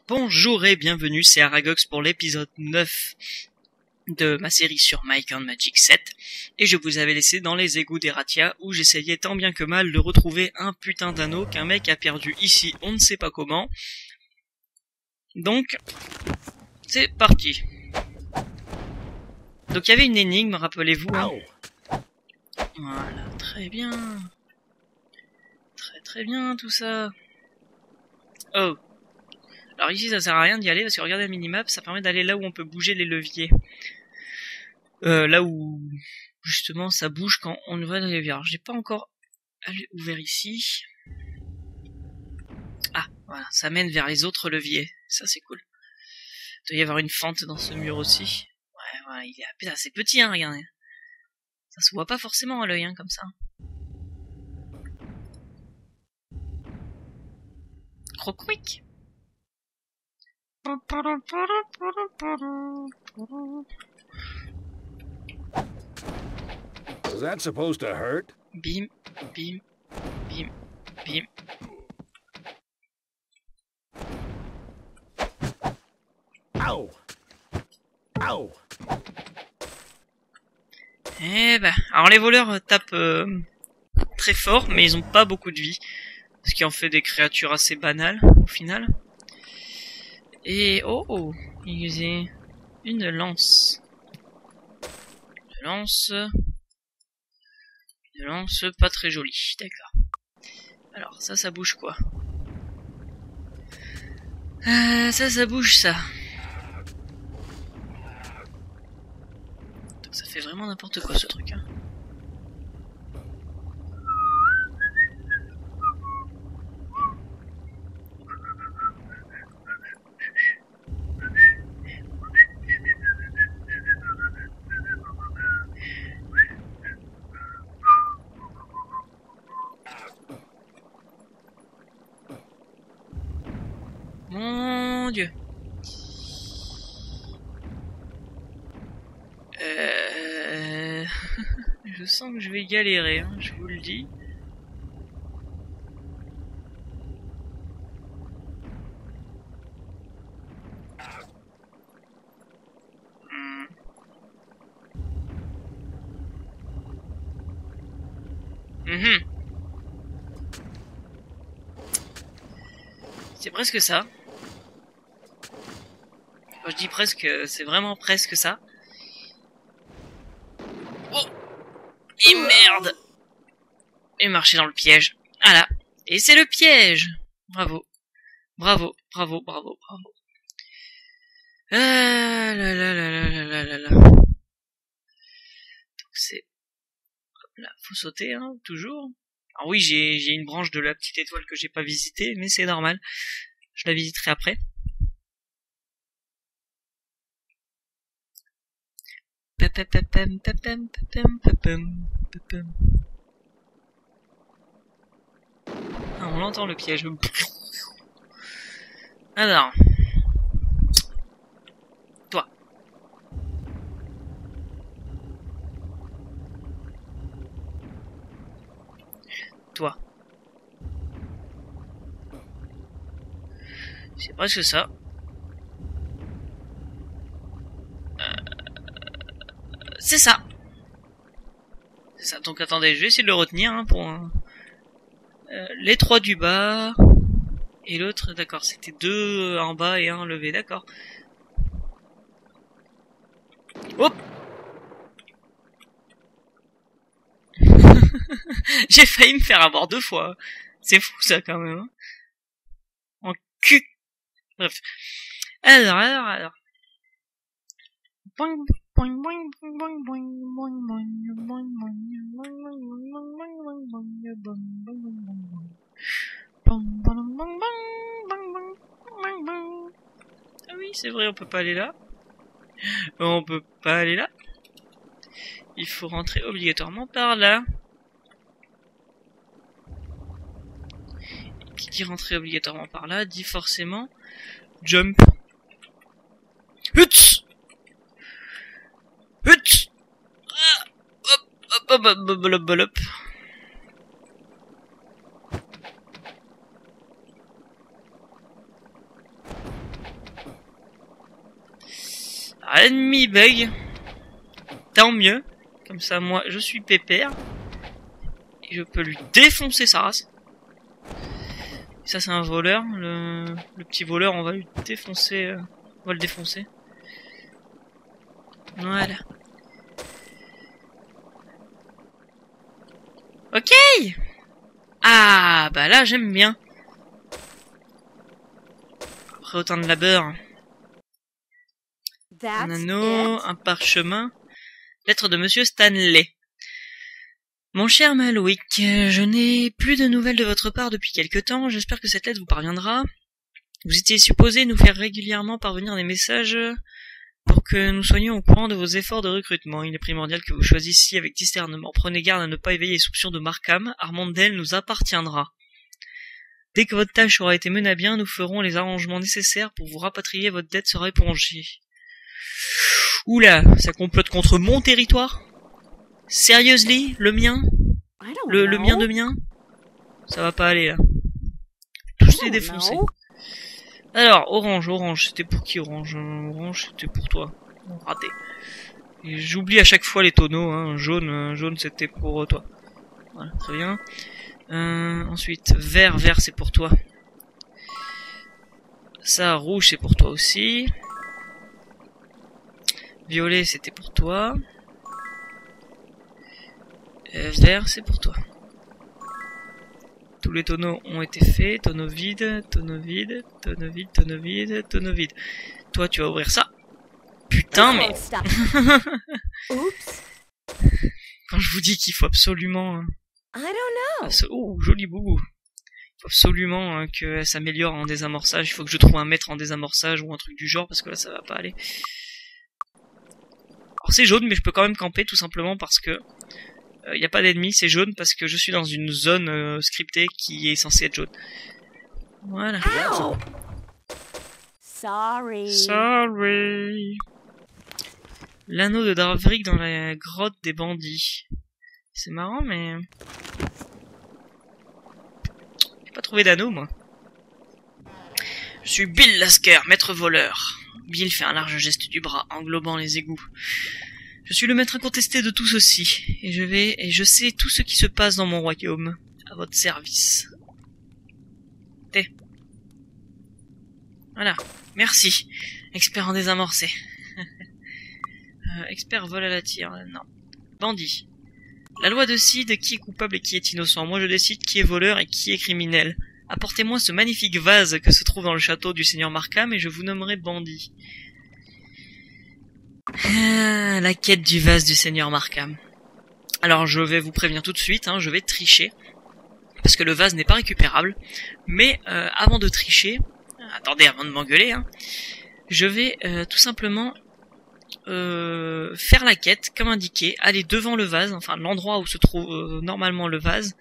Bonjour et bienvenue, c'est Aragox pour l'épisode 9 de ma série sur Might and Magic 7. Et je vous avais laissé dans les égouts d'Erathia où j'essayais tant bien que mal de retrouver un putain d'anneau qu'un mec a perdu ici, on ne sait pas comment. Donc, c'est parti. Donc il y avait une énigme, rappelez-vous. Hein. Voilà, très bien. Très bien tout ça. Oh. Alors ici ça sert à rien d'y aller parce que regardez la minimap, ça permet d'aller là où on peut bouger les leviers. Là où justement ça bouge quand on ouvre les leviers. Alors j'ai pas encore ouvert ici. Ah voilà, ça mène vers les autres leviers. Ça c'est cool. Il doit y avoir une fente dans ce mur aussi. Ouais voilà, il est assez petit hein, regardez. Ça se voit pas forcément à l'œil hein, comme ça. Croc-quick. Was that supposed to hurt? Bim, bim, bim, bim. Ow! Ow! Eh ben, alors les voleurs tapent très fort, mais ils ont pas beaucoup de vie. Ce qui en fait des créatures assez banales, au final. Et oh, ils ont une lance. Une lance pas très jolie, d'accord. Alors, ça bouge quoi? Ça bouge ça. Donc ça fait vraiment n'importe quoi ce truc, hein. Mon Dieu. Je sens que je vais galérer, hein, je vous le dis. C'est presque ça. Quand je dis presque, c'est vraiment presque ça. Oh! Et merde! Et marcher dans le piège. Voilà. Et c'est le piège! Bravo. Bravo. Ah là là là là là là là là. Donc c'est... Hop là, faut sauter, hein, toujours. Alors oui, j'ai une branche de la petite étoile que j'ai pas visitée, mais c'est normal. Je la visiterai après. Ah, on l'entend le piège. Alors. Toi. Toi. C'est presque ça. C'est ça. C'est ça. Donc attendez, je vais essayer de le retenir hein, pour les trois du bas et l'autre, d'accord, c'était deux en bas et un levé, d'accord. Hop. J'ai failli me faire avoir deux fois. C'est fou ça quand même. Hein. En cul. Bref. Alors. Boing, boing, boing, boing, boing, boing, boing, boing. Ah oui, c'est vrai, on peut pas aller là. On peut pas aller là. Il faut rentrer obligatoirement par là. Qui dit rentrer obligatoirement par là dit forcément jump. Huts! Huts! Hop. Ennemi bug. Tant mieux. Comme ça, moi, je suis pépère. Et je peux lui défoncer sa race. Et ça, c'est un voleur. Le petit voleur, on va lui défoncer. On va le défoncer. Voilà. Ok. Ah, bah là, j'aime bien. Après autant de labeur. Un anneau, un parchemin. Lettre de Monsieur Stanley. Mon cher Malwick, je n'ai plus de nouvelles de votre part depuis quelque temps. J'espère que cette lettre vous parviendra. Vous étiez supposé nous faire régulièrement parvenir des messages pour que nous soyons au courant de vos efforts de recrutement. Il est primordial que vous choisissiez avec discernement. Prenez garde à ne pas éveiller les soupçons de Markham. Armandale nous appartiendra. Dès que votre tâche aura été menée à bien, nous ferons les arrangements nécessaires pour vous rapatrier. Votre dette sera épongée. Oula, ça complote contre mon territoire? Seriously, le mien? Le mien de mien? Ça va pas aller là. Tous les défoncer. Alors, orange, c'était pour qui orange? Orange, c'était pour toi. Raté. J'oublie à chaque fois les tonneaux, hein. Jaune c'était pour toi. Voilà, très bien. Ensuite, vert c'est pour toi. Ça, rouge c'est pour toi aussi. Violet c'était pour toi. Vert c'est pour toi. Tous les tonneaux ont été faits. Tonneau vide. Toi tu vas ouvrir ça. Putain mais... Quand je vous dis qu'il faut absolument... Oh, joli boubou. Il faut absolument que ça s'améliore en désamorçage. Il faut que je trouve un maître en désamorçage ou un truc du genre parce que là ça va pas aller. Alors c'est jaune mais je peux quand même camper tout simplement parce que y a pas d'ennemis, c'est jaune parce que je suis dans une zone scriptée qui est censée être jaune. Voilà. Ow! Sorry. L'anneau de Davrik dans la grotte des bandits. C'est marrant mais... J'ai pas trouvé d'anneau moi. Je suis Bill Lasker, maître voleur. Bill fait un large geste du bras, englobant les égouts. Je suis le maître incontesté de tout ceci, et je sais tout ce qui se passe dans mon royaume, à votre service. Voilà, merci. Expert en désamorcé. Expert vol à la tire, non. Bandit. La loi décide qui est coupable et qui est innocent. Moi je décide qui est voleur et qui est criminel. Apportez-moi ce magnifique vase que se trouve dans le château du seigneur Markham et je vous nommerai bandit. La quête du vase du seigneur Markham. Alors je vais vous prévenir tout de suite, hein, je vais tricher. Parce que le vase n'est pas récupérable. Mais avant de tricher, attendez avant de m'engueuler, hein, je vais tout simplement faire la quête comme indiqué, aller devant le vase, enfin l'endroit où se trouve normalement le vase.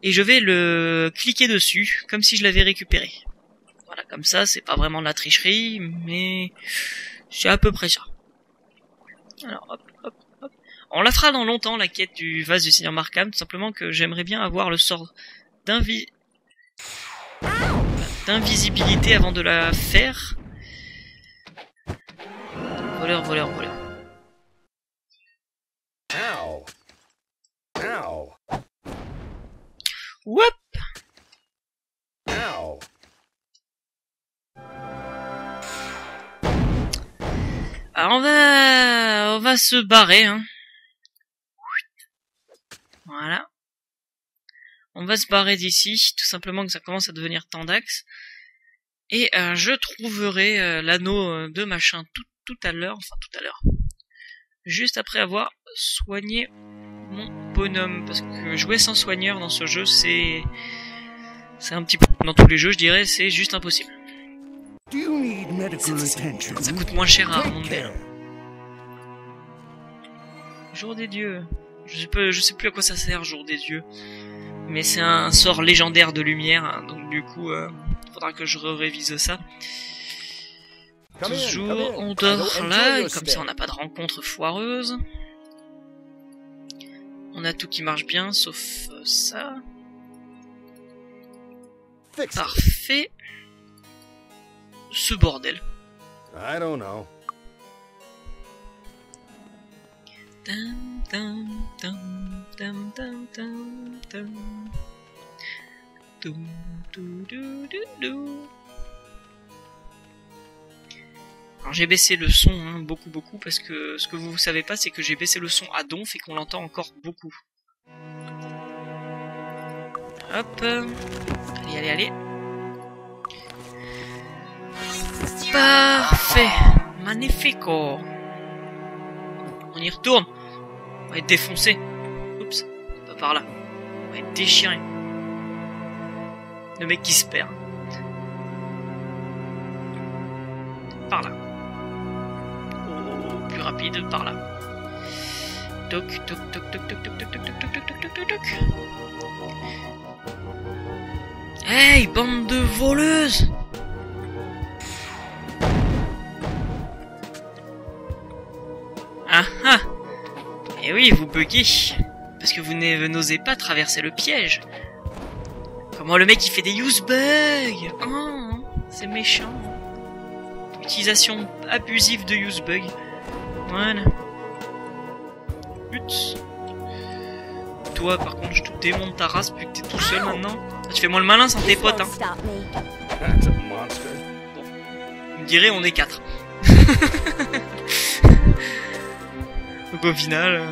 Et je vais le cliquer dessus, comme si je l'avais récupéré. Voilà, comme ça, c'est pas vraiment de la tricherie, mais c'est à peu près ça. Alors, hop. On la fera dans longtemps, la quête du vase du seigneur Markham, tout simplement que j'aimerais bien avoir le sort d'invisibilité avant de la faire. Voleur. Ow. Ow. Whoop. Ow. Alors on va se barrer, hein. Voilà. On va se barrer d'ici, tout simplement que ça commence à devenir tendax. Et je trouverai l'anneau de machin tout à l'heure. Juste après avoir soigné mon bonhomme. Parce que jouer sans soigneur dans ce jeu, c'est un petit peu... Dans tous les jeux, je dirais, c'est juste impossible. Ça coûte moins cher à Armandale. Jour des dieux. Je sais plus à quoi ça sert, Jour des dieux. Mais c'est un sort légendaire de lumière, hein, donc du coup, faudra que je révise ça. Toujours, on dort là, et comme ça on n'a pas de rencontre foireuse. On a tout qui marche bien, sauf ça. Parfait. Ce bordel. I don't know. Dum, dum, dum, dum, dum, dum, dum. Dum, dou, dou, dou, dou. Alors j'ai baissé le son hein, beaucoup parce que ce que vous savez pas c'est que j'ai baissé le son à donf et qu'on l'entend encore beaucoup. Hop. Allez. Parfait. Magnifico. On y retourne. On va être défoncé. Oups. Pas par là. On va être déchiré. Le mec qui se perd. Par là. Oh, plus rapide, par là. Toc, toc, toc, toc, toc, toc, toc, toc, toc, toc, toc, toc, toc, toc. Hey, bande de voleuses! Ah ah! Et oui, vous buguez. Parce que vous n'osez pas traverser le piège. Comment le mec il fait des use bugs? Oh, c'est méchant. Utilisation abusive de use bug. Voilà. But. Toi par contre je te démonte ta race vu que t'es tout seul maintenant. Ah, tu fais moins le malin sans tes potes hein. Bon. Vous me direz on est 4. Donc au final...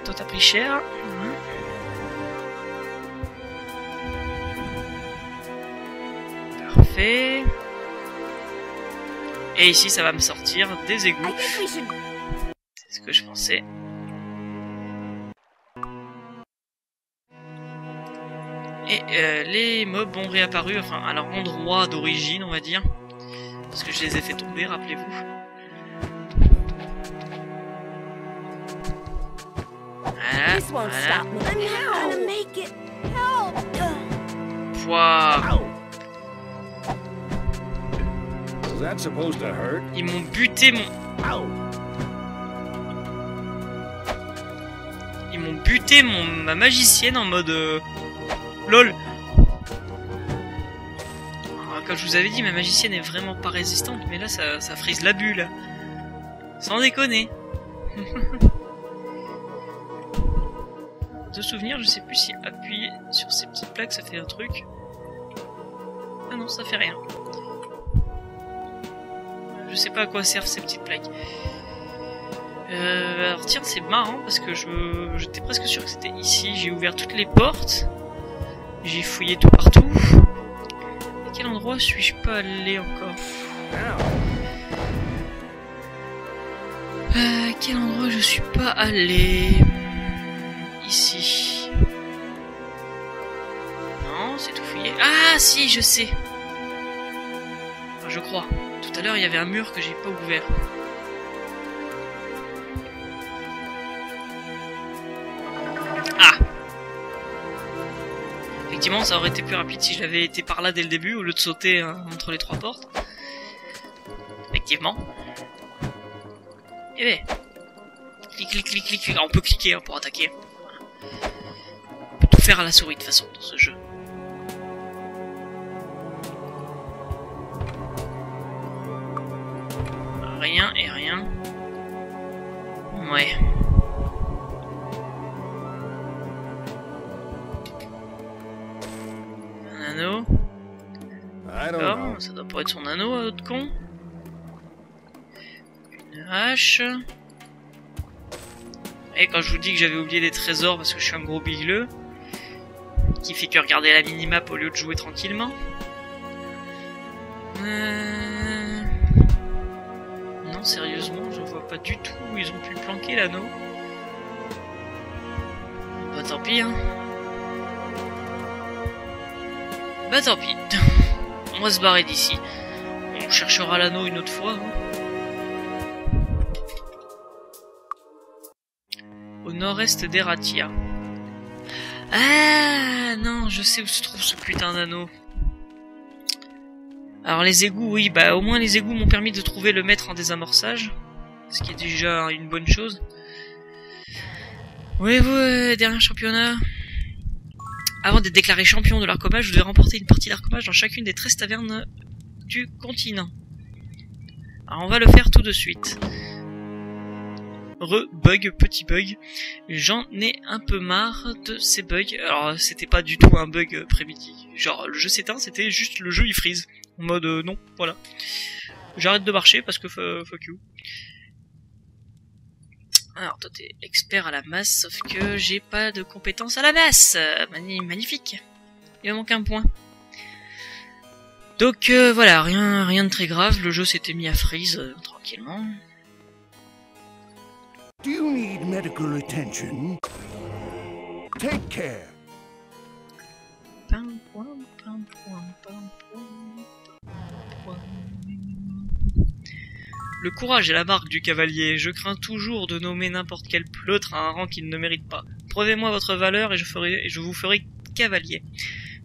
Toi t'as pris cher. Parfait. Et ici ça va me sortir des égouts. C'est ce que je pensais. Et les mobs ont réapparu, enfin à leur endroit d'origine on va dire. Parce que je les ai fait tomber, rappelez-vous. Voilà. Pouah. Ils m'ont buté mon... Ils m'ont buté ma magicienne en mode... LOL. Alors, comme je vous avais dit, ma magicienne est vraiment pas résistante, mais là ça frise la bulle. Sans déconner. De souvenir, je sais plus si appuyer sur ces petites plaques ça fait un truc. Ah non, ça fait rien. Je sais pas à quoi servent ces petites plaques. Alors tiens, c'est marrant parce que j'étais presque sûr que c'était ici. J'ai ouvert toutes les portes. J'ai fouillé tout partout. À quel endroit suis-je pas allé encore? À quel endroit je suis pas allé? Ici. Non, c'est tout fouillé. Ah si, je sais. Enfin, je crois. Tout à l'heure, il y avait un mur que j'ai pas ouvert. Ah! Effectivement, ça aurait été plus rapide si j'avais été par là dès le début, au lieu de sauter entre les trois portes. Effectivement. Eh ben. Clic. Ah, on peut cliquer hein, pour attaquer. Voilà. On peut tout faire à la souris de toute façon dans ce jeu. Rien et rien. Ouais. Un anneau. D'accord, ça doit pas être son anneau à l'autre con. Une hache. Et quand je vous dis que j'avais oublié des trésors parce que je suis un gros bigleux, qui fait que regarder la minimap au lieu de jouer tranquillement. Non, sérieusement, je vois pas du tout où ils ont pu planquer l'anneau. Bah tant pis, hein. Bah tant pis. On va se barrer d'ici. On cherchera l'anneau une autre fois. Hein. Au nord-est d'Eratia. Ah non, je sais où se trouve ce putain d'anneau. Alors les égouts, oui, bah au moins les égouts m'ont permis de trouver le maître en désamorçage. Ce qui est déjà une bonne chose. Voulez-vous dernier championnat? Avant d'être déclaré champion de l'arcomage, vous devez remporter une partie d'arcomage dans chacune des 13 tavernes du continent. Alors on va le faire tout de suite. Bug, petit bug. J'en ai un peu marre de ces bugs. Alors c'était pas du tout un bug prémédité. Genre le jeu s'éteint, c'était juste le jeu il freeze. En mode non, voilà. J'arrête de marcher parce que fuck you. Alors toi t'es expert à la masse, sauf que j'ai pas de compétences à la masse. Magnifique. Il me manque un point. Donc voilà, rien de très grave, le jeu s'était mis à freeze tranquillement. Do you need medical attention? Take care. Le courage est la marque du cavalier. Je crains toujours de nommer n'importe quel pleutre à un rang qu'il ne mérite pas. Prouvez-moi votre valeur et je vous ferai cavalier.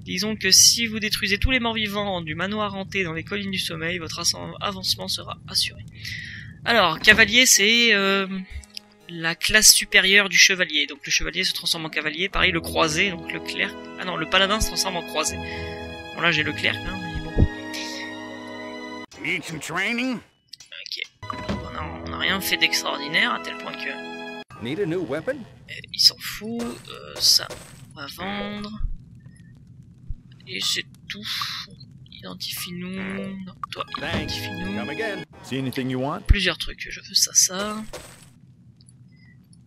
Disons que si vous détruisez tous les morts-vivants du manoir hanté dans les collines du sommeil, votre avancement sera assuré. Alors, cavalier, c'est la classe supérieure du chevalier. Donc le chevalier se transforme en cavalier. Pareil, le croisé, donc le clerc. Ah non, le paladin se transforme en croisé. Bon là, j'ai le clerc, hein, mais bon. Need some training? Ok. On a rien fait d'extraordinaire, à tel point que... Need a new weapon? Il s'en fout. Ça, on va vendre. Et c'est tout. Identifie-nous. Non, toi, identifie-nous. Come again. See anything you want? Plusieurs trucs. Je veux ça, ça.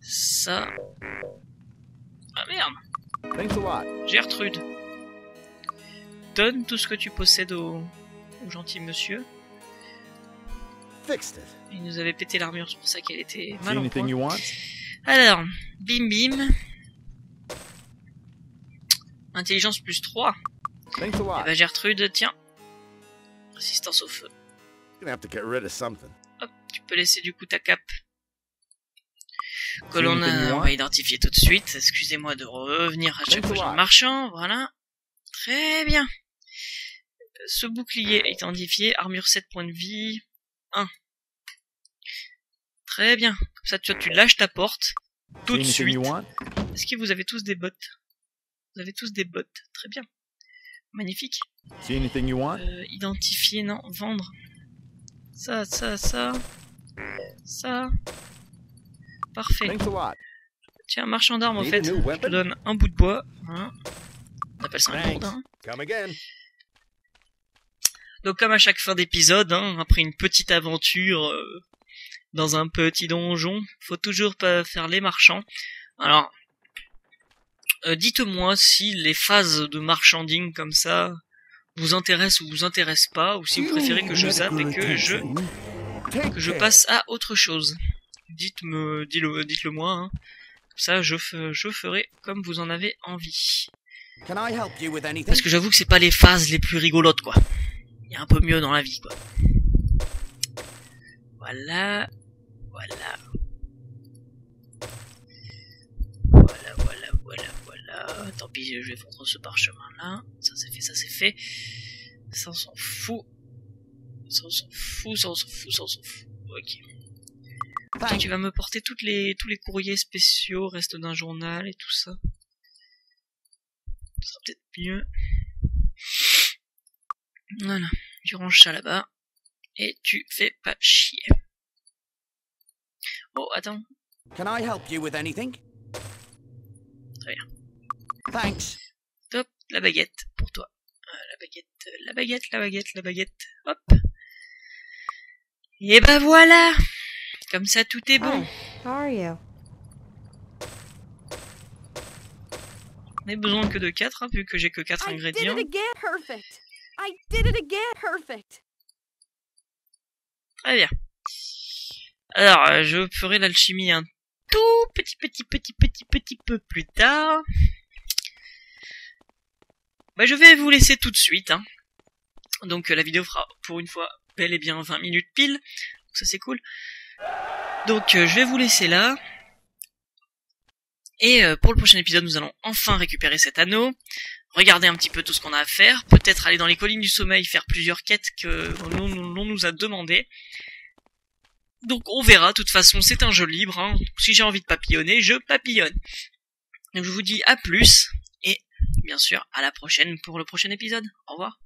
Ça. Ah merde. Thanks a lot. Gertrude. Donne tout ce que tu possèdes au gentil monsieur. Fixed it. Il nous avait pété l'armure, c'est pour ça qu'elle était See mal en anything point. you want? Alors, bim bim. Intelligence plus 3. Thanks a lot. Eh ben Gertrude, tiens. Résistance au feu. Gonna have to get rid of something. Hop, tu peux laisser du coup ta cape. Que See l'on anything you on want? va identifier tout de suite. Excusez-moi de revenir à chaque Thanks a fois sur le lot. marchand. Voilà. Très bien. Ce bouclier est identifié. Armure 7 points de vie. 1. Très bien. Comme ça, tu lâches ta porte. Tout See de anything suite. you want? Est-ce que vous avez tous des bottes? Vous avez tous des bottes. Très bien. Magnifique. See anything you want? Identifier, non. Vendre. Ça. Ça. Parfait. Thanks a lot. Tiens, marchand d'armes, en Need fait. a new Je te weapon? donne un bout de bois. Voilà. On appelle ça un Thanks. gourdin. Come again. Donc, comme à chaque fin d'épisode, hein, après une petite aventure dans un petit donjon, faut toujours pas faire les marchands. Alors, dites-moi si les phases de marchanding comme ça vous intéressent ou vous intéressent pas, ou si vous préférez que je zappe et que je passe à autre chose. Dites-le moi, hein. Comme ça, je ferai comme vous en avez envie. Can I help you with anything? Parce que j'avoue que c'est pas les phases les plus rigolotes, quoi. Il y a un peu mieux dans la vie, quoi. Voilà. Tant pis, je vais fondre ce parchemin-là. Ça c'est fait. Ça on s'en fout. Ok. Toi, tu vas me porter tous les courriers spéciaux, reste d'un journal et tout ça. Ça sera peut-être mieux. Voilà. Tu ranges ça là-bas. Et tu fais pas chier. Oh, attends. Can I help you with anything? Très bien. Thanks. Top, la baguette pour toi. La baguette. Hop. Et bah voilà. Comme ça, tout est bon. Hi, how are you? On n'a besoin que de 4, hein, vu que j'ai que 4 ingrédients. Perfect. I did it again. Perfect. Très bien. Alors, je ferai l'alchimie un tout petit peu plus tard. Bah, je vais vous laisser tout de suite, hein. Donc, la vidéo fera, pour une fois, bel et bien 20 minutes pile. Donc, ça, c'est cool. Donc, je vais vous laisser là. Et pour le prochain épisode, nous allons enfin récupérer cet anneau. Regarder un petit peu tout ce qu'on a à faire. Peut-être aller dans les collines du sommeil, faire plusieurs quêtes que l'on nous a demandé. Donc on verra, de toute façon c'est un jeu libre, hein. Si j'ai envie de papillonner, je papillonne. Donc je vous dis à plus, et bien sûr à la prochaine pour le prochain épisode. Au revoir.